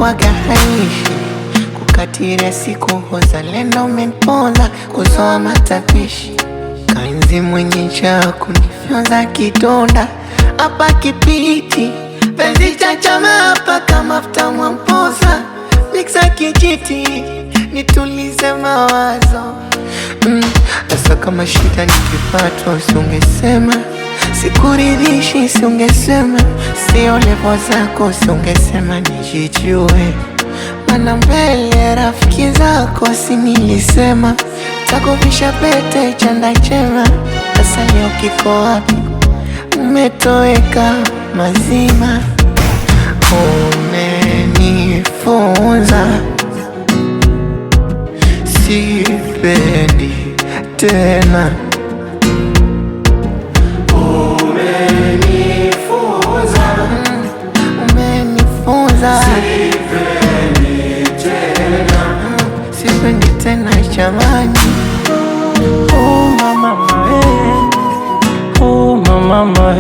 waga haishi kukatire siku uzalendo umeniponza kuzoa matapishi kainzi mwenye cha kunifyonza kidonda hapa kipiti penzi chachama hapa kama futa mwampoza miksa kijiti nitulize mawazo Asa kama shida nikipatwa usiungesema sikuridhishi usiungesema sio levo zako usiungesema nijijue mana mbele ya rafiki zako si nilisema takuvisha pete chanda chema asa leo kiko wapi umetoweka mazima umenifunza sipendi tena umenifunza sipendi tena jamani Oh mama oh mama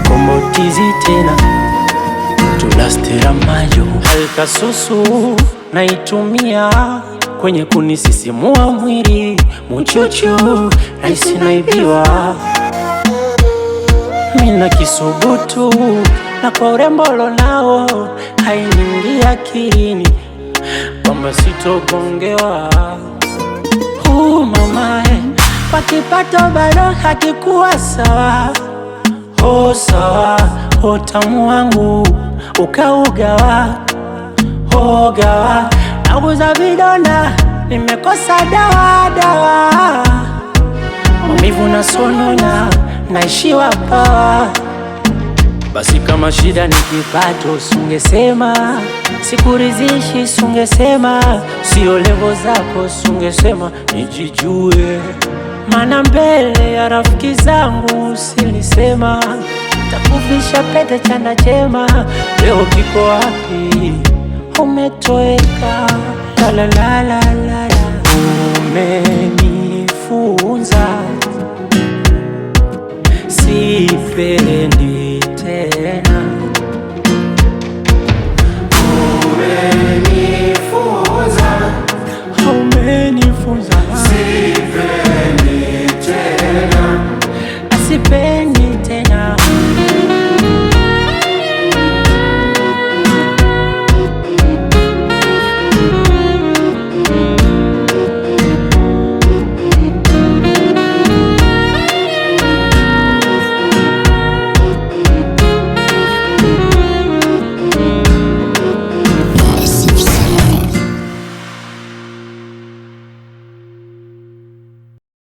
como tizi tena tulastera mayo Alkasusu naitumia kwenye kunisisimua mwili muchuchu naisi naibiwa mina kisubutu na kwa urembolo nao hainingia akilini kwamba sitogongewa mama kwa kipato bado hakikuwa sawa sawa tamu wangu ukaugawa gawa nauguza vidonda nimekosa dawa maumivu na sonona naishiwa pawa basi kama shida ni kipato usungesema sikurizishi sungesema sio levo zako sungesema nijijue mana mbele ya rafiki zangu usilisema takuvisha pete chanda chema leo kiko wapi umetoweka la la la la la